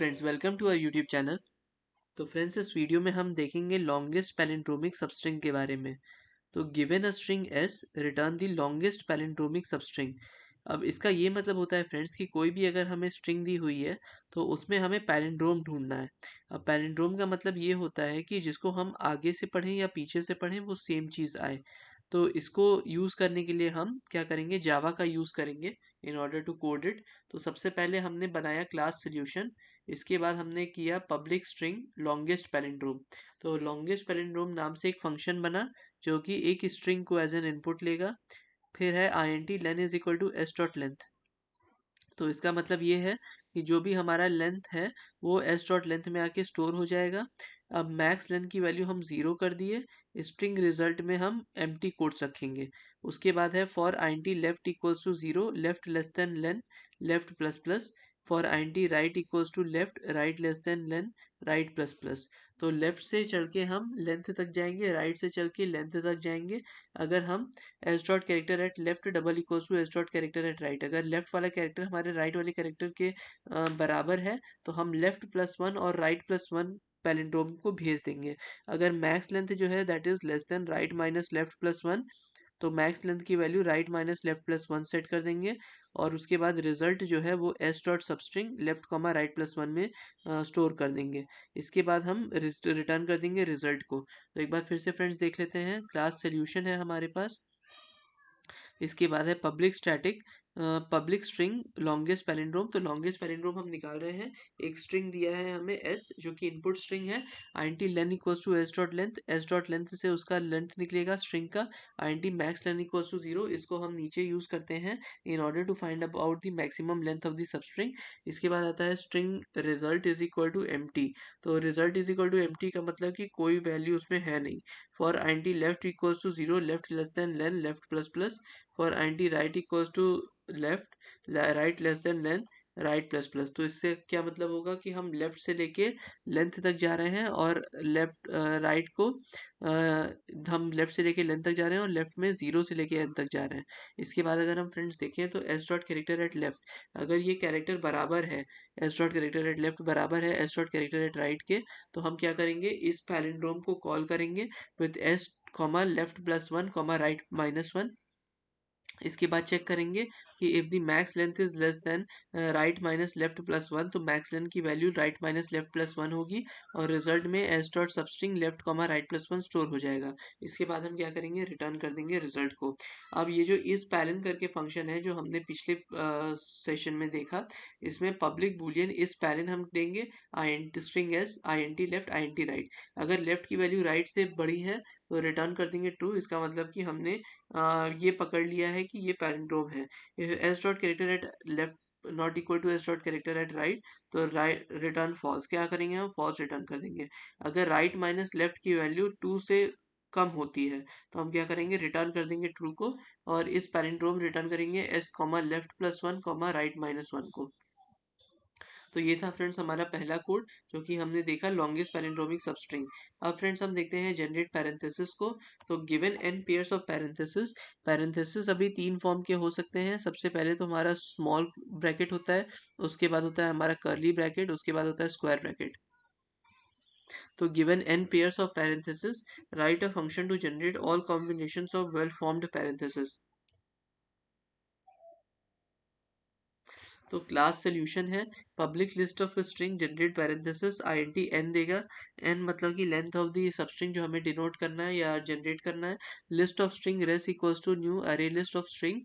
Friends, welcome to our YouTube channel. तो friends, इस video में हम देखेंगे लॉन्गेस्ट पैलिंड्रोमिक सबस्ट्रिंग के बारे में। तो given a string S, return the longest palindromic substring. अब इसका ये मतलब होता है फ्रेंड्स कि कोई भी अगर हमें स्ट्रिंग दी हुई है तो उसमें हमें पैलिंड्रोम ढूंढना है। अब पैलिंड्रोम का मतलब ये होता है कि जिसको हम आगे से पढ़ें या पीछे से पढ़ें वो सेम चीज़ आए। तो इसको यूज़ करने के लिए हम क्या करेंगे, जावा का यूज़ करेंगे in order to code it. तो सबसे पहले हमने बनाया क्लास सोल्यूशन। इसके बाद हमने किया पब्लिक स्ट्रिंग लॉन्गेस्ट पैलिंड्रोम। तो लॉन्गेस्ट पैलिंड्रोम नाम से एक फंक्शन बना जो कि एक स्ट्रिंग को एज एन इनपुट लेगा। फिर है int len is equal to s dot length. तो इसका मतलब ये है कि जो भी हमारा लेंथ है वो s डॉट लेंथ में आके स्टोर हो जाएगा। अब मैक्स लेंथ की वैल्यू हम 0 कर दिए। स्ट्रिंग रिजल्ट में हम एम्प्टी कोट्स रखेंगे। उसके बाद है for int left equals to 0, left less than len, left plus plus. For int right equals to left, right less than len, right plus plus. तो लेफ्ट से चल के हम लेंथ तक जाएंगे, राइट से चल के लेंथ तक जाएंगे। अगर हम s dot character at left double equals to S dot character at right, अगर लेफ्ट वाला कैरेक्टर हमारे राइट वाले कैरेक्टर के बराबर है तो हम लेफ्ट प्लस वन और राइट प्लस वन पैलिंड्रोम को भेज देंगे। अगर मैक्स लेंथ जो है that is less than right minus left plus one, तो मैक्स लेंथ की value right minus left plus one set कर देंगे। और उसके बाद रिजल्ट जो है वो S dot substring left comma right plus one में स्टोर कर देंगे। इसके बाद हम रिटर्न कर देंगे रिजल्ट को। तो एक बार फिर से फ्रेंड्स देख लेते हैं। क्लास सोल्यूशन है हमारे पास। इसके बाद है public static public string longest palindrome. तो लॉन्गेस्ट पैलिंड्रोम हम निकाल रहे हैं। एक स्ट्रिंग दिया है हमें s जो कि इनपुट स्ट्रिंग है। int len equals to S dot length से उसका लेंथ निकलेगा स्ट्रिंग का। int max len equals to 0, इसको हम नीचे यूज करते हैं in order to find about the maximum length of the substring. इसके बाद आता है string result is equal to empty. तो result is equal to empty का मतलब कि कोई वैल्यू उसमें है नहीं। For int left equals to 0, left less than len, left plus plus. For int right equals to left, right less than length, right plus plus. तो इससे क्या मतलब होगा कि हम लेफ्ट से लेके लेंथ तक जा रहे हैं और लेफ्ट राइट को हम लेफ्ट से लेके लेंथ तक जा रहे हैं और लेफ्ट में 0 से लेके एन तक जा रहे हैं। इसके बाद अगर हम फ्रेंड्स देखें तो S dot character at left, अगर ये कैरेक्टर बराबर है, s dot character at left बराबर है s dot character at right के, तो हम क्या करेंगे, इस पैलिंड्रोम को कॉल करेंगे with S comma left plus one comma right minus one. इसके बाद चेक करेंगे कि if the max length is less than right minus left plus one, तो मैक्स लेंथ की value right minus left plus one होगी और result में S dot substring left comma right plus one store हो जाएगा। इसके बाद हम क्या करेंगे, रिटर्न कर देंगे रिजल्ट को। अब ये जो इस पैलिन करके फंक्शन है जो हमने पिछले सेशन में देखा, इसमें पब्लिक बूलियन इस पैलिन हम देंगे I string S int left int right. अगर लेफ्ट की वैल्यू राइट से बड़ी है तो रिटर्न कर देंगे ट्रू। इसका मतलब कि हमने ये पकड़ लिया है कि ये पैलिंड्रोम है। S dot character at left not equal to S dot character at right, तो राइट रिटर्न फॉल्स। क्या करेंगे, हम फॉल्स रिटर्न कर देंगे। अगर राइट माइनस लेफ्ट की वैल्यू 2 से कम होती है तो हम क्या करेंगे, रिटर्न कर देंगे ट्रू को। और इस पैलिंड्रोम रिटर्न करेंगे S comma left plus one comma right minus one को। तो ये था फ्रेंड्स हमारा पहला कोड जो कि हमने देखा लॉन्गेस्ट पैलिंड्रोमिक सबस्ट्रिंग। अब फ्रेंड्स हम देखते हैं जनरेट पैरेंथेसिस को। तो given n pairs of parenthesis, parenthesis अभी 3 फॉर्म के हो सकते हैं। सबसे पहले तो हमारा स्मॉल ब्रैकेट होता है, उसके बाद होता है हमारा कर्ली ब्रैकेट, उसके बाद होता है स्क्वायर ब्रैकेट। तो given n pairs of parentheses, write a function to generate all combinations of well formed parentheses। तो क्लास सोल्यूशन है public list of string generate parenthesis int n देगा। n मतलब कि लेंथ ऑफ द सबस्ट्रिंग जो हमें denote करना है या जनरेट करना है। List of string res equals to new array list of string.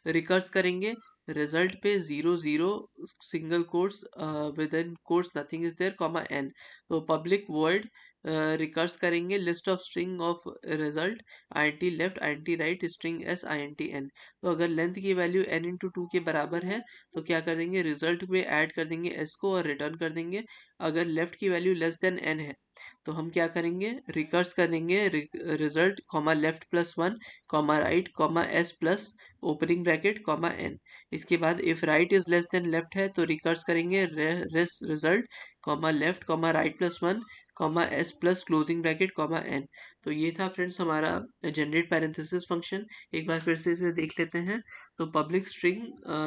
Recurse करेंगे रिजल्ट पे 0 0 single quotes with in quotes nothing is there comma n। तो पब्लिक वर्ड रिकर्स करेंगे list of string of result int left int right string s int n। तो अगर length की value n into two के बराबर है तो क्या कर देंगे, रिजल्ट में ऐड कर देंगे s को और रिटर्न कर देंगे। अगर लेफ्ट की वैल्यू लेस देन n है तो हम क्या करेंगे, रिकर्स करेंगे result comma left plus one comma right comma s plus opening bracket comma n। इसके बाद if right is less than left है तो रिकर्स करेंगे res result comma left comma right plus one comma s plus closing bracket comma n। तो ये था friends हमारा generate parenthesis function. एक बार फिर से इसे देख लेते हैं। तो public string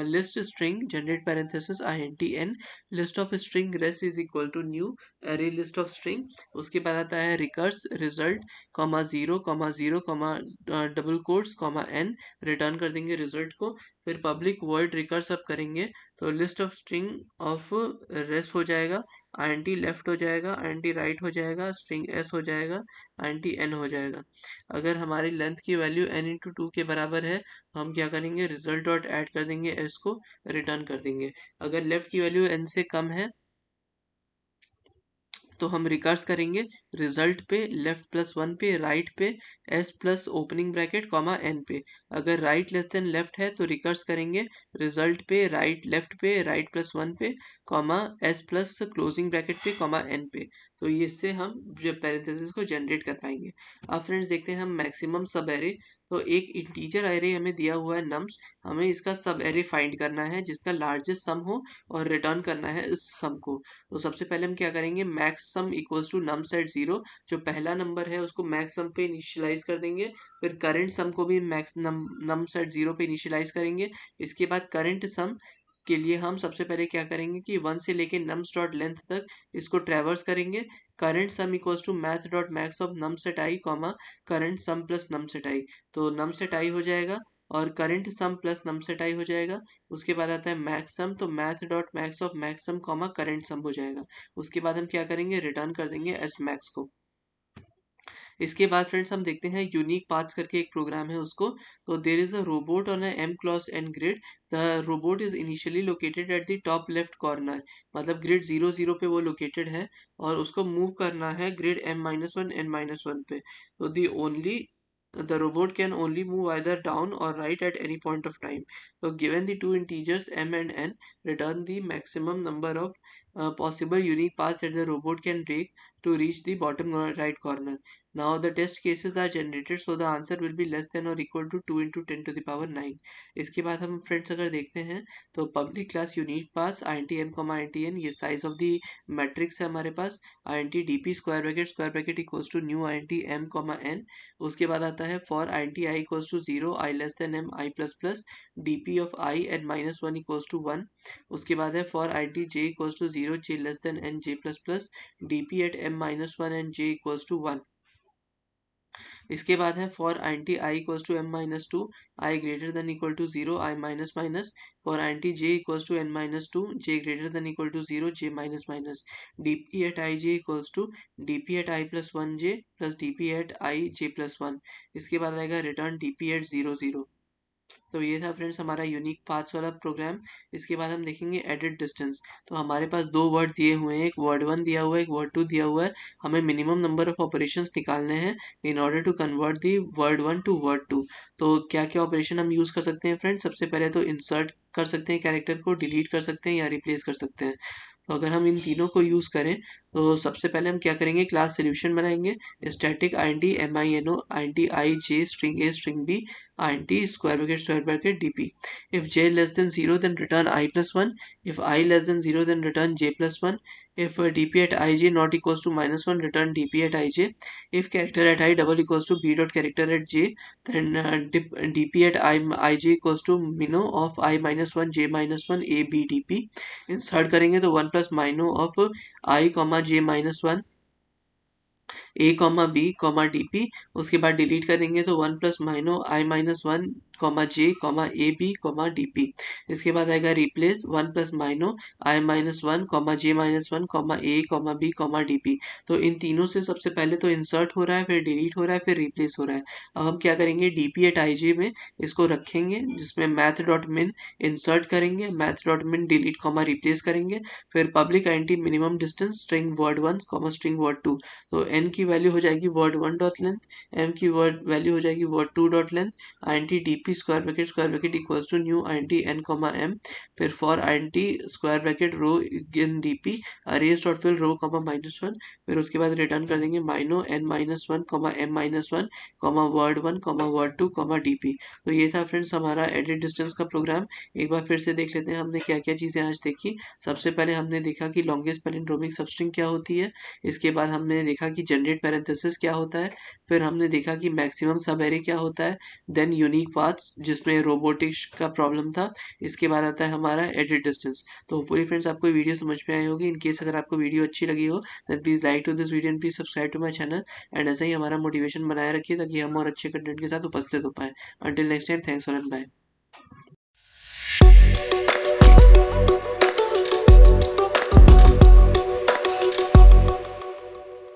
list string generate parenthesis INT n list of string res is equal to new array list of string. उसके बाद आता है recurse result comma zero comma double quotes comma n, return कर देंगे रिजल्ट को। फिर public void recurs अब करेंगे तो list of string of res हो जाएगा, INT लेफ्ट हो जाएगा, INT राइट हो जाएगा, स्ट्रिंग s हो जाएगा, INT n हो जाएगा। अगर हमारी लेंथ की वैल्यू n इंटू टू के बराबर है तो हम क्या करेंगे, रिजल्ट डॉट ऐड कर देंगे s को, रिटर्न कर देंगे। अगर लेफ्ट की वैल्यू n से कम है तो हम रिकर्स करेंगे रिजल्ट पे लेफ्ट प्लस वन पे, राइट पे s plus opening bracket comma n पे। अगर राइट लेस देन लेफ्ट है तो रिकर्स करेंगे रिजल्ट पे राइट लेफ्ट पे, राइट प्लस वन पे comma s plus closing bracket पे कॉमा n पे। तो इससे हम पैरेंथेसिस को जनरेट कर पाएंगे। अब फ्रेंड्स देखते हैं हम मैक्सिमम सब एरे। तो एक इंटीजर एरे हमें दिया हुआ है नम्स, हमें इसका सब एरे फाइंड करना है जिसका लार्जेस्ट सम हो और रिटर्न करना है इस सम को। तो सबसे पहले हम क्या करेंगे, max sum equals to num set zero, जो पहला नंबर है उसको मैक्स सम पे इनिशियलाइज कर देंगे। फिर करंट सम को भी मैक्स नम सेट जीरो पे इनिशियलाइज करेंगे। इसके बाद करंट सम के लिए हम सबसे पहले क्या करेंगे कि वन से लेके नम्स डॉट लेंथ तक इसको ट्रेवर्स करेंगे। Current sum equals to math dot max of nums at I comma current sum plus nums at I. तो नम सेट आई हो जाएगा और current sum plus nums at I हो जाएगा। उसके बाद आता है मैक्स सम, तो math dot max of max sum comma current sum हो जाएगा। उसके बाद हम क्या करेंगे, रिटर्न कर देंगे एस मैक्स को। इसके बाद फ्रेंड्स हम देखते हैं यूनिक पाथ्स करके एक प्रोग्राम है उसको। तो there is a robot on a m cross n grid, the robot is initially located at the top left corner. मतलब ग्रिड 0 0 पे वो लोकेटेड है और उसको मूव करना है ग्रिड m-1 n-1 पे। तो the robot can only move either down or right at any point of time. So given the two integers m and n, return the maximum number of possible unique paths that the robot can take to reach the bottom right corner. Now the test cases are generated, so the answer will be less than or equal to 2 into 10 to the power 9. इसके बाद हम friends अगर देखते हैं तो public class unique paths INT m, ये size of the matrix है हमारे पास। INT dp square bracket equals to new INT m, n। उसके बाद आता है for INT i equals to 0, i less than m, i plus plus, dp of i and -1 equals to 1। उसके बाद है for INT j equals to 0, j less than n, j plus plus, dp eight m-1 and j equals to 1। इसके बाद है for INT i equals to m-2, i greater than equal to 0, i minus minus. For INT j equals to n-2, j greater than equal to 0, j minus minus. dp at ij equals to dp at i plus 1j plus dp at i j plus 1। इसके बाद आएगा return dp eight 0 0। तो ये था friends हमारा unique paths वाला programme. इसके बाद हम देखेंगे एडिट डिस्टेंस। तो हमारे पास दो वर्ड दिए हुए हैं, एक वर्ड 1 दिया हुआ है, एक वर्ड 2 दिया हुआ है। हमें मिनिमम नंबर ऑफ ऑपरेशंस निकालने हैं in order to convert the word 1 to word 2। तो क्या क्या ऑपरेशन हम यूज़ कर सकते हैं फ्रेंड्स, सबसे पहले तो इंसर्ट कर सकते हैं कैरेक्टर को, डिलीट कर सकते हैं या रिप्लेस कर सकते हैं। तो अगर हम इन तीनों को यूज़ करें तो सबसे पहले हम क्या करेंगे, क्लास सोल्यूशन बनाएंगे। Static INT MINO INT I J string A string B INT square bracket DP। if j less than 0 then return I plus 1, if I less than 0 then return j plus 1, if DP at ij not equals to -1 return DP at ij, if character at I double equals to B dot character at j then DP at ij equals to minno of I minus 1 j minus 1 a b dp। Insert करेंगे तो 1 plus min of I comma j minus 1 a comma B comma D P. उसके बाद delete करेंगे तो 1 plus min I minus 1 comma J comma A B comma D P. इसके बाद आएगा replace 1 plus min I minus 1 comma J minus 1 comma A comma B comma D P. तो इन तीनों से सबसे पहले तो इंसर्ट हो रहा है, फिर डिलीट हो रहा है, फिर रिप्लेस हो रहा है। अब हम क्या करेंगे, DP एट आई जे में इसको रखेंगे जिसमें मैथ डॉट मिन इंसर्ट करेंगे, math dot min delete comma replace करेंगे। फिर public INT minimum distance string word 1 comma string word 2। तो n की वैल्यू हो जाएगी वर्ड 1 डॉट लेंथ, m की वर्ड वैल्यू हो जाएगी word 2 dot length, INT dp T square bracket equals to new I N T N comma M, फिर for I N T square bracket row in D P arrays dot fill row comma -1, फिर उसके बाद return कर देंगे माइनो N -1 comma M -1 comma word 1 comma word 2 comma D P. तो ये था फ्रेंड्स हमारा एडिट डिस्टेंस का प्रोग्राम। एक बार फिर से देख लेते हैं हमने क्या क्या चीज़ें आज देखी। सबसे पहले हमने देखा कि लॉन्गेस्ट पैलिंड्रोमिक सबस्ट्रिंग क्या होती है। इसके बाद हमने देखा कि जनरेट पैरेंथेसिस क्या होता है। फिर हमने देखा कि मैक्सिमम सब एरे क्या होता है। देन यूनिक पाथ्स जिसमें रोबोटिक्स का प्रॉब्लम था। इसके बाद आता है हमारा एडिट डिस्टेंस। तो होपफुली फ्रेंड्स आपको वीडियो समझ में आई होगी। इन केस अगर आपको वीडियो अच्छी लगी हो then please like to this video and please subscribe to my channel, and ऐसे ही हमारा मोटिवेशन बनाए रखिए ताकि हम और अच्छे कंटेंट के साथ उपस्थित हो पाए। अंटिल नेक्स्ट टाइम, थैंक्स और बाय।